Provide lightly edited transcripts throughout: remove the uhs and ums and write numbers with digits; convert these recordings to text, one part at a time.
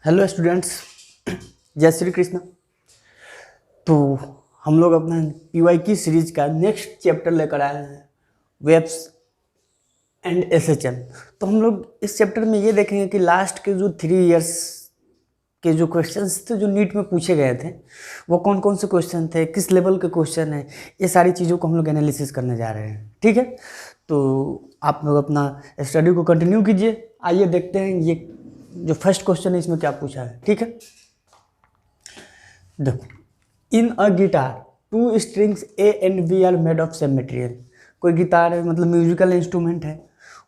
Hello students, जय श्री कृष्ण। तो हम लोग अपना पीवाई की सीरीज का नेक्स्ट चैप्टर लेकर आए हैं, वेब्स एंड एसएचएम। तो हम लोग इस चैप्टर में ये देखेंगे कि लास्ट के जो 3 इयर्स के जो क्वेश्चंस थे जो नीट में पूछे गए थे वो कौन कौन से क्वेश्चन थे, किस लेवल के क्वेश्चन है, ये सारी चीज़ों को हम लोग एनालिसिस करने जा रहे हैं। ठीक है, तो आप लोग अपना स्टडी को कंटिन्यू कीजिए। आइए देखते हैं ये जो फर्स्ट क्वेश्चन है इसमें क्या पूछा है। ठीक है, देखो, in a guitar 2 strings A and B are made of same material. कोई गिटार है, मतलब म्यूजिकल इंस्ट्रूमेंट है,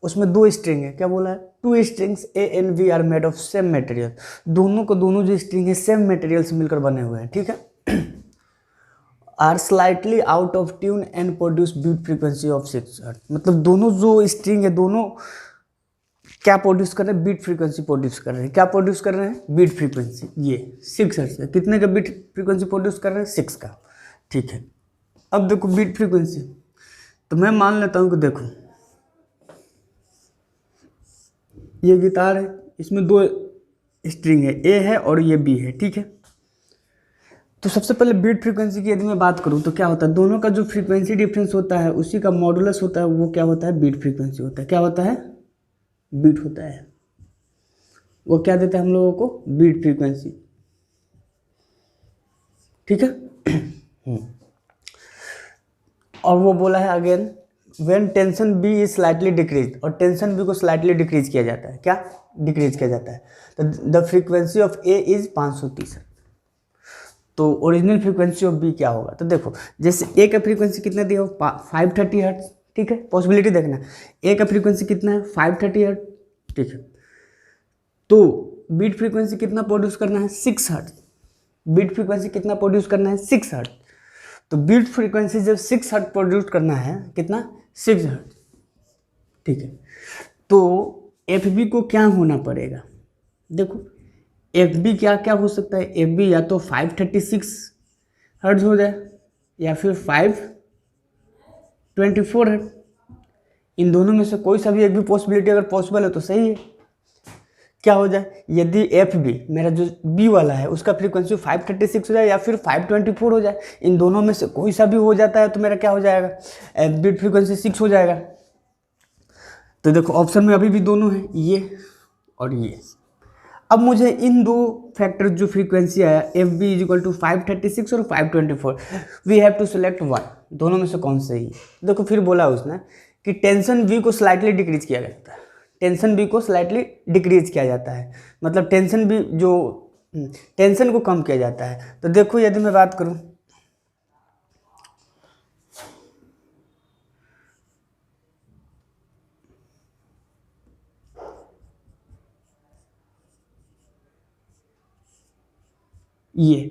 उसमें 2 स्ट्रिंग है। क्या बोला है? 2 strings A and B are made of same material. दोनों जो स्ट्रिंग है सेम मटेरियल से मिलकर बने हुए हैं। ठीक है, are slightly out of tune and produce beat frequency of 6 hertz. मतलब दोनों जो स्ट्रिंग है दोनों क्या प्रोड्यूस कर रहे हैं? बीट फ्रीक्वेंसी प्रोड्यूस कर रहे हैं। क्या प्रोड्यूस कर रहे हैं? Beat frequency. ये 6 हर्ट्ज है। कितने का बीट फ्रीक्वेंसी प्रोड्यूस कर रहे हैं? 6 का। ठीक है, अब देखो बीट फ्रीक्वेंसी, तो मैं मान लेता हूं कि देखो ये गिटार है, इसमें 2 स्ट्रिंग है, ए है और ये बी है। ठीक है, तो सबसे पहले बीट फ्रीक्वेंसी की यदि मैं बात करूं तो क्या होता है? दोनों का जो फ्रीक्वेंसी डिफरेंस होता है उसी का मॉडुलस होता है, वो क्या होता है? बीट फ्रीक्वेंसी होता है। क्या होता है? बीट होता है। वो क्या देता है हम लोगों को? Beat frequency. ठीक है और वो बोला है again, when tension B is slightly decrease, और टेंशन बी को स्लाइटली डिक्रीज किया जाता है। क्या डिक्रीज किया जाता है? तो the frequency of A is 530। तो ओरिजिनल फ्रीक्वेंसी ऑफ बी क्या होगा? तो देखो, जैसे ए का फ्रीक्वेंसी कितना दिया हो? 530 हर्ट्ज। ठीक है, पॉसिबिलिटी देखना, ए का फ्रीक्वेंसी कितना है? 530 हर्ट्ज। ठीक है, तो बीट फ्रीक्वेंसी कितना प्रोड्यूस करना है? 6 हर्ट्ज। बीट फ्रीक्वेंसी कितना प्रोड्यूस करना है? 6 हर्ट्ज। तो बीट फ्रीक्वेंसी जब 6 हर्ट्ज प्रोड्यूस करना है, कितना? 6 हर्ट्ज। ठीक है, तो एफ बी को क्या होना पड़ेगा? देखो एफ बी क्या क्या हो सकता है? एफ बी या तो 536 हर्ट्ज हो जाए या फिर 524 हर्ट्ज। इन दोनों में से कोई सा भी एक भी पॉसिबिलिटी अगर पॉसिबल है तो सही है। क्या हो जाए? यदि एफ बी मेरा जो बी वाला है उसका फ्रीक्वेंसी 536 हो जाए या फिर 524 हो जाए, इन दोनों में से कोई सा भी हो जाता है तो मेरा क्या हो जाएगा? बीट फ्रीक्वेंसी 6 हो जाएगा। तो देखो ऑप्शन में अभी भी दोनों है, ये और ये। अब मुझे इन 2 फैक्टर जो फ्रीक्वेंसी आया F B is equal to 536 और 524, we have to select one. दोनों में से कौन सही है? देखो फिर बोला उसने कि टेंशन बी को स्लाइटली डिक्रीज किया जाता है। टेंशन बी को स्लाइटली डिक्रीज किया जाता है, मतलब टेंशन बी जो टेंशन को कम किया जाता है। तो देखो यदि मैं बात करूं, ये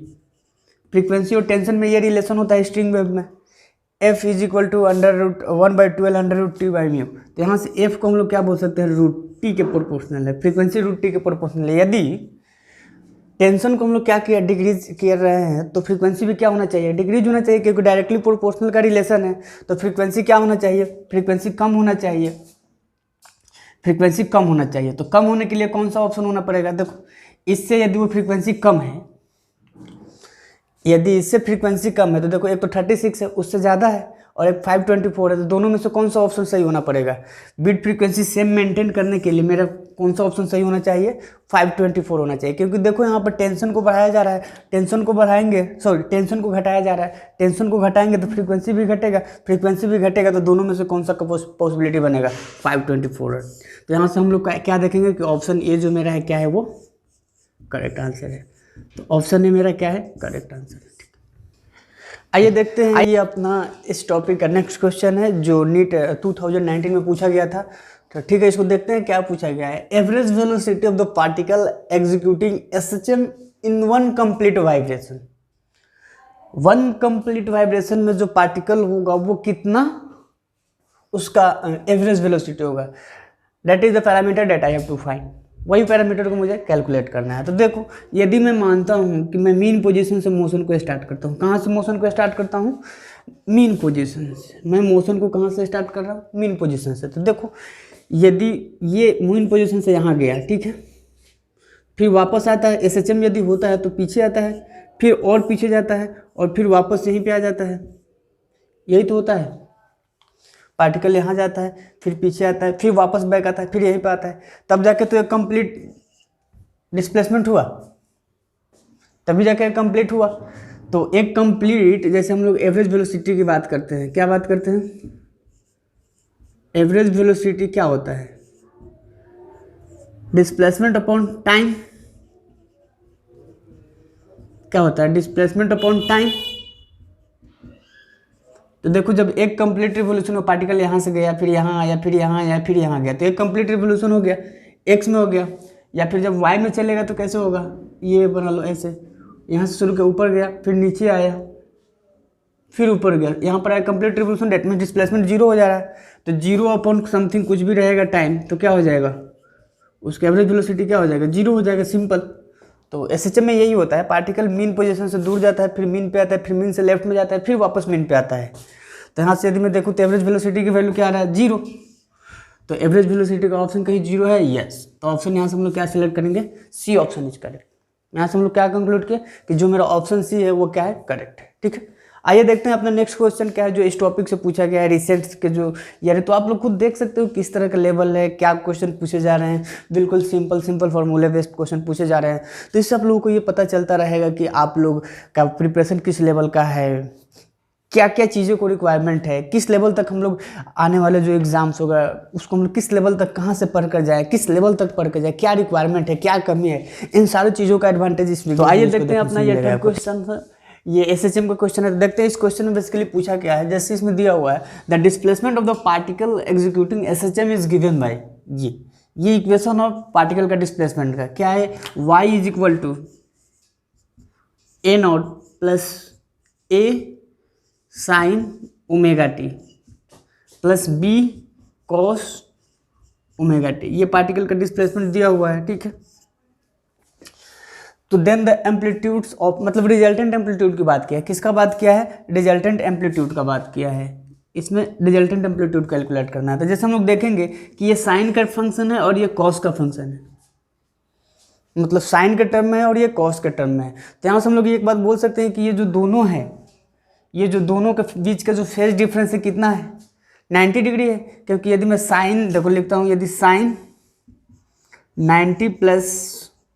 फ्रीक्वेंसी और टेंशन में ये रिलेशन होता है स्ट्रिंग वेव में, F is equal to √1/12 √T/μ। तो यहाँ से एफ को हम लोग क्या बोल सकते हैं? √T के प्रोपोर्शनल है। फ्रीक्वेंसी √T के प्रोपोर्शनल है। यदि टेंशन को हम लोग क्या किया? डिक्रीज कर रहे हैं, तो फ्रीक्वेंसी भी क्या होना चाहिए? डिक्रीज होना चाहिए, क्योंकि डायरेक्टली प्रोपोर्शनल का रिलेशन है। तो फ्रीक्वेंसी क्या होना चाहिए? फ्रीक्वेंसी कम होना चाहिए। फ्रीक्वेंसी कम होना चाहिए, तो कम होने के लिए कौन सा ऑप्शन होना पड़ेगा? देखो इससे यदि वो फ्रीक्वेंसी कम है, यदि इससे फ्रीक्वेंसी कम है तो देखो एक तो 36 है, उससे ज़्यादा है, और एक 524 है, तो दोनों में से कौन सा ऑप्शन सही होना पड़ेगा? बीट फ्रीक्वेंसी सेम मेंटेन करने के लिए मेरा कौन सा ऑप्शन सही होना चाहिए? 524 होना चाहिए, क्योंकि देखो यहाँ पर टेंशन को बढ़ाया जा रहा है, टेंशन को बढ़ाएंगे, सॉरी टेंशन को घटाया जा रहा है, टेंशन को घटाएंगे तो फ्रीक्वेंसी भी घटेगा, फ्रीक्वेंसी भी घटेगा, तो दोनों में से कौन सा पॉसिबिलिटी बनेगा? 524। तो यहाँ से हम लोग क्या देखेंगे कि ऑप्शन ए जो मेरा है क्या है? वो करेक्ट आंसर है। तो ऑप्शन ए मेरा क्या है? करेक्ट आंसर है। ठीक, आइए देखते हैं ये अपना इस टॉपिक का नेक्स्ट क्वेश्चन है जो नीट 2019 में पूछा गया था। तो ठीक है, इसको देखते हैं क्या पूछा गया है। Average velocity of the particle executing SHM in 1 complete vibration. 1 complete vibration में जो पार्टिकल होगा वो कितना उसका एवरेज वेलोसिटी होगा? That is the parameter that I have to find. वही पैरामीटर को मुझे कैलकुलेट करना है। तो देखो यदि मैं मानता हूँ कि मैं मीन पोजीशन से मोशन को स्टार्ट करता हूँ, कहाँ से मोशन को स्टार्ट करता हूँ? मीन पोजीशन से। मैं मोशन को कहाँ से स्टार्ट कर रहा हूँ? मीन पोजीशन से। तो देखो यदि ये मीन पोजीशन से यहाँ गया, ठीक है, फिर वापस आता है, SHM यदि होता है तो पीछे आता है, फिर और पीछे जाता है और फिर वापस यहीं पे आ जाता है। यही तो होता है, पार्टिकल यहाँ जाता है, फिर पीछे आता है, फिर वापस बैक आता है, फिर यहीं पे आता है, तब जाके तो एक कंप्लीट डिस्प्लेसमेंट हुआ, तभी जाके कंप्लीट हुआ। तो एक कंप्लीट, जैसे हम लोग एवरेज वेलोसिटी की बात करते हैं, क्या बात करते हैं, एवरेज वेलोसिटी क्या होता है, डिस्प्लेसमेंट अपॉन टाइम। क्या होता है, डिस्प्लेसमेंट अपॉन टाइम। तो देखो जब एक कंप्लीट रिवोल्यूशन हो, पार्टिकल यहाँ से गया, फिर यहाँ आया, फिर यहाँ आया, फिर यहाँ गया, तो एक कंप्लीट रिवोल्यूशन हो गया, एक्स में हो गया। या फिर जब वाई में चलेगा तो कैसे होगा, ये बना लो ऐसे, यहाँ से शुरू के ऊपर गया, फिर नीचे आया, फिर ऊपर गया, यहाँ पर आया कंप्लीट रिवोल्यूशन, डेट में डिस्प्लेसमेंट जीरो हो जा रहा है। तो जीरो अपॉन समथिंग कुछ भी रहेगा टाइम, तो क्या हो जाएगा, उसका एवरेज वेलोसिटी क्या हो जाएगा, जीरो हो जाएगा, सिंपल। तो SHM में यही होता है, पार्टिकल मीन पोजीशन से दूर जाता है, फिर मीन पे आता है, फिर मीन से लेफ्ट में जाता है, फिर वापस मीन पे आता है। तो यहाँ से यदि मैं देखूँ तो एवरेज वेलोसिटी की वैल्यू क्या आ रहा है, जीरो। तो एवरेज वेलोसिटी का ऑप्शन कहीं जीरो है, यस। तो ऑप्शन यहाँ से हम लोग क्या सिलेक्ट करेंगे, सी ऑप्शन इज करेक्ट। यहाँ से हम लोग क्या कंक्लूड किए कि जो मेरा ऑप्शन सी है वो क्या है, करेक्ट है। ठीक है, आइए देखते हैं अपना नेक्स्ट क्वेश्चन क्या है जो इस टॉपिक से पूछा गया है, रिसेंट के जो यार। तो आप लोग खुद देख सकते हो किस तरह का लेवल है, क्या क्वेश्चन पूछे जा रहे हैं, बिल्कुल सिंपल फॉर्मूले बेस्ड क्वेश्चन पूछे जा रहे हैं। तो इससे आप लोगों को ये पता चलता रहेगा कि आप लोग का प्रिपरेशन किस लेवल का है, क्या क्या चीज़ों को रिक्वायरमेंट है, किस लेवल तक हम लोग आने वाले जो एग्जाम्स होगा उसको हम लोग किस लेवल तक कहाँ से पढ़ कर जाए, किस लेवल तक पढ़ कर जाए, क्या रिक्वायरमेंट है, क्या कमी है, इन सारी चीज़ों का एडवांटेज इस वीडियो। तो आइए देखते हैं अपना ये क्वेश्चन, ये SHM का क्वेश्चन है। देखते हैं इस क्वेश्चन में बेसिकली पूछा क्या है। जैसे इसमें दिया हुआ है the displacement of the particle executing SHM is given by, ये इक्वेशन ऑफ पार्टिकल का डिस्प्लेसमेंट का क्या है, y is equal to a0 plus a sine omega t plus b cos omega t, ये पार्टिकल का डिस्प्लेसमेंट दिया हुआ है। ठीक है, तो देन द एम्पलीट्यूड्स ऑफ, मतलब रिजल्टेंट एम्पलीट्यूड की बात किया है, किसका बात किया है, रिजल्टेंट एम्पलीट्यूड का बात किया है। इसमें रिजल्टेंट एम्पलीट्यूड कैलकुलेट करना है। तो जैसे हम लोग देखेंगे कि ये साइन का फंक्शन है और ये कॉस का फंक्शन है, मतलब साइन के टर्म में है और ये कॉस के टर्म में है। तो यहाँ से हम लोग ये एक बात बोल सकते हैं कि ये जो दोनों है, ये जो दोनों के बीच का जो फेज डिफरेंस है कितना है, 90 डिग्री है। क्योंकि यदि मैं साइन, देखो लिखता हूँ, यदि साइन 90 प्लस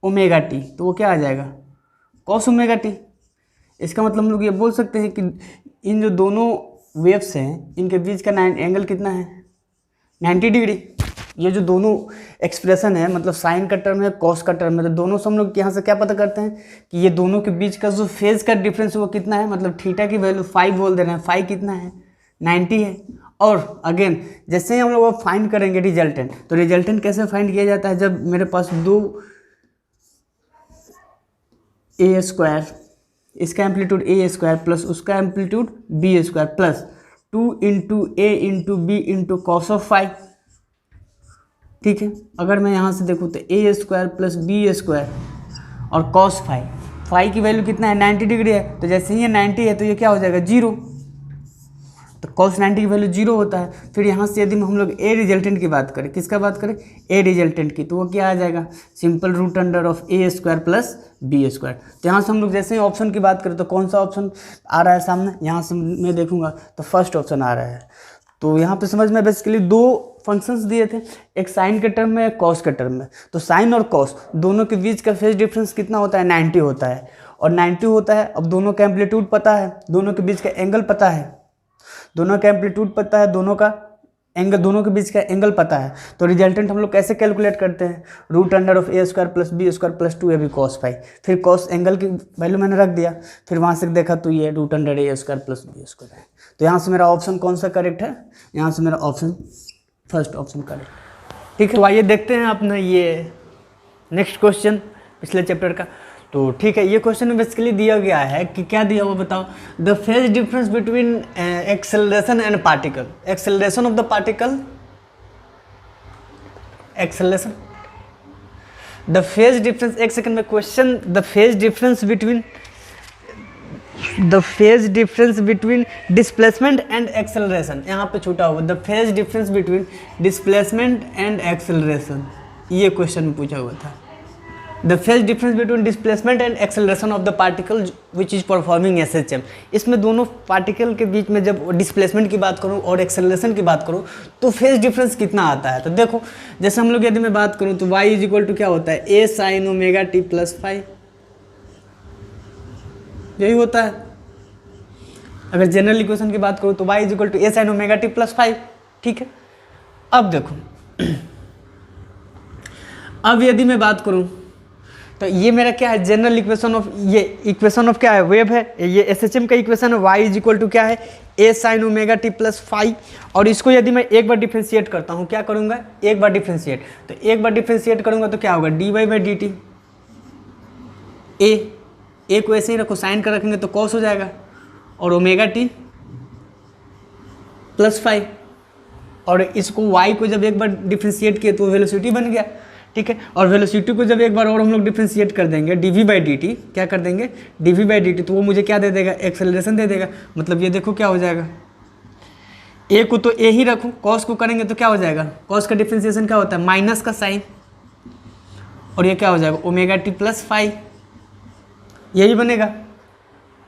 ओमेगा टी तो वो क्या आ जाएगा, कॉस ओमेगा टी। इसका मतलब हम लोग ये बोल सकते हैं कि इन जो दोनों वेव्स हैं इनके बीच का एंगल कितना है, 90 डिग्री। ये जो दोनों एक्सप्रेशन है, मतलब साइन का टर्म है, कॉस का टर्म है, तो दोनों से हम लोग यहाँ से क्या पता करते हैं कि ये दोनों के बीच का जो फेज का डिफरेंस है वो कितना है, मतलब थीटा की वैल्यू 5 बोल दे रहे हैं, 5 कितना है, 90 है। और अगेन जैसे ही हम लोग फाइंड करेंगे रिजल्टेंट, तो रिजल्टेंट कैसे फाइंड किया जाता है, जब मेरे पास दो ए स्क्वायर, इसका एम्पलीट्यूड ए स्क्वायर प्लस उसका amplitude b square plus 2 into a into b into cos of 5। ठीक है, अगर मैं यहाँ से देखूँ तो a square plus b square और कॉस 5 की वैल्यू कितना है, 90 डिग्री है। तो जैसे ही ये 90 है तो ये क्या हो जाएगा, जीरो। तो कॉस 90 की वैल्यू जीरो होता है। फिर यहाँ से यदि हम लोग ए रिजल्टेंट की बात करें, किसका बात करें, ए रिजल्टेंट की, तो वो क्या आ जाएगा, simple root under of a square plus b square. तो यहाँ से हम लोग जैसे ही ऑप्शन की बात करें तो कौन सा ऑप्शन आ रहा है सामने, यहाँ से मैं देखूंगा तो फर्स्ट ऑप्शन आ रहा है। तो यहाँ पे समझ में बेसिकली दो फंक्शंस दिए थे, एक साइन के टर्म में, एक कॉस के टर्म में। तो साइन और कॉस दोनों के बीच का फेज डिफरेंस कितना होता है, 90 होता है। और 90 होता है, अब दोनों का एम्पलीट्यूड पता है, दोनों के बीच का एंगल पता है, दोनों का एम्पलीट्यूड पता है, दोनों का एंगल, दोनों के बीच का एंगल पता है। तो रिजल्टेंट हम लोग कैसे कैलकुलेट करते हैं, root under of a square plus b square plus 2ab cos 5। फिर कॉस एंगल की वैल्यू मैंने रख दिया, फिर वहाँ से देखा तो ये रूट अंडर ए स्क्वायर प्लस बी स्क्वायर है। तो यहाँ से मेरा ऑप्शन कौन सा करेक्ट है, यहाँ से मेरा ऑप्शन फर्स्ट ऑप्शन करेक्ट। ठीक है, तो आइए देखते हैं अपना ये नेक्स्ट क्वेश्चन पिछले चैप्टर का। तो ठीक है, ये क्वेश्चन में बेसिकली दिया गया है कि क्या दिया हुआ बताओ, the phase difference between acceleration and particle, acceleration of the particle, acceleration, the phase difference, एक सेकंड में question, the phase difference between displacement and acceleration, यहाँ पे छूटा हुआ, the phase difference between displacement and acceleration, ये question में पूछा हुआ था। The phase difference between displacement and acceleration of the particle which is performing SHM। इसमें दोनों पार्टिकल के बीच में जब डिस्प्लेसमेंट की बात करूँ और एक्सेलरेशन की बात करूँ तो फेज डिफरेंस कितना आता है। तो देखो जैसे हम लोग यदि मैं बात करूँ तो y इज इक्वल टू क्या होता है a sin omega t plus five, यही होता है। अगर जनरल इक्वेशन की बात करूँ तो y is equal to a sin omega t plus five, ठीक है। अब देखो अब यदि मैं बात करूँ तो ये मेरा क्या है जनरल इक्वेशन ऑफ, ये इक्वेशन ऑफ क्या है वेव है, ये SHM का इक्वेशन है। y इज इक्वल टू क्या है a sin omega t plus five. और इसको यदि मैं एक बार डिफ्रेंशिएट करता हूँ, क्या करूँगा एक बार डिफ्रेंशिएट, तो एक बार डिफ्रेंशिएट करूँगा तो क्या होगा dy बाई डी टी, ए को ऐसे ही रखो, साइन का रखेंगे तो कॉस हो जाएगा, और ओमेगा t प्लस फाइव। और इसको y को जब एक बार डिफ्रेंशिएट किए तो वेलोसिटी बन गया, ठीक है। और वेलोसिटी को जब एक बार और हम लोग डिफ्रेंशिएट कर देंगे dv बाई डी टी, क्या कर देंगे dv बाई डी टी, तो वो मुझे क्या दे देगा एक्सेलरेशन दे देगा। मतलब ये देखो क्या हो जाएगा, a को तो a ही रखो, cos को करेंगे तो क्या हो जाएगा, cos का डिफ्रेंशिएशन क्या होता है माइनस का साइन, और ये क्या हो जाएगा ओमेगा t प्लस फाइव, यही बनेगा।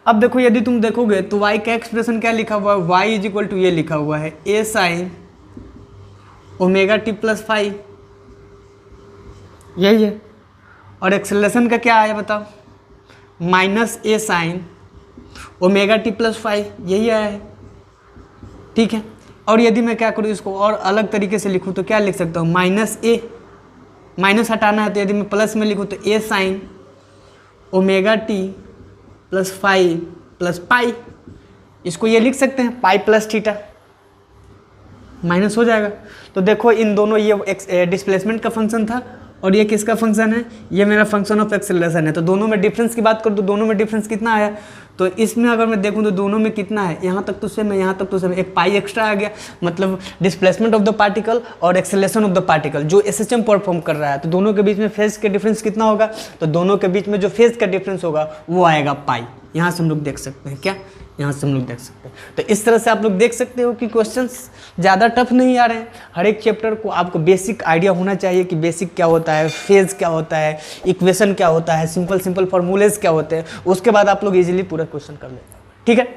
अब देखो यदि तुम देखोगे तो y का एक्सप्रेशन क्या लिखा हुआ है, y इज इक्वल टू ये लिखा हुआ है a sine omega t plus five, यही है। और एक्सेलरेशन का क्या आया बताओ minus a sine omega t plus five, यही आया है, ठीक है। और यदि मैं क्या करूँ इसको और अलग तरीके से लिखूँ तो क्या लिख सकता हूँ माइनस a, माइनस हटाना है तो यदि मैं प्लस में लिखूँ तो a sine omega t plus five plus pi, इसको ये लिख सकते हैं पाई प्लस थीटा, माइनस हो जाएगा। तो देखो इन दोनों, ये डिस्प्लेसमेंट का फंक्शन था और ये किसका फंक्शन है, ये मेरा फंक्शन ऑफ एक्सेलरेशन है। तो दोनों में डिफरेंस की बात करूँ तो दोनों में डिफरेंस कितना आया, तो इसमें अगर मैं देखूँ तो दोनों में कितना है, यहाँ तक तो सेम है, यहाँ तक तो सेम है, एक पाई एक्स्ट्रा आ गया। मतलब डिस्प्लेसमेंट ऑफ द पार्टिकल और एक्सेलरेशन ऑफ द पार्टिकल जो SHM परफॉर्म कर रहा है, तो दोनों के बीच में फेज का डिफरेंस कितना होगा, तो दोनों के बीच में जो फेज का डिफरेंस होगा वो आएगा पाई। यहाँ से हम लोग देख सकते हैं, क्या यहाँ से हम लोग देख सकते हैं। तो इस तरह से आप लोग देख सकते हो कि क्वेश्चंस ज़्यादा टफ नहीं आ रहे हैं। हर एक चैप्टर को आपको बेसिक आइडिया होना चाहिए कि बेसिक क्या होता है, फेज क्या होता है, इक्वेशन क्या होता है, सिंपल फार्मूलेज क्या होते हैं, उसके बाद आप लोग इजीली पूरा क्वेश्चन कर लेते हैं, ठीक है।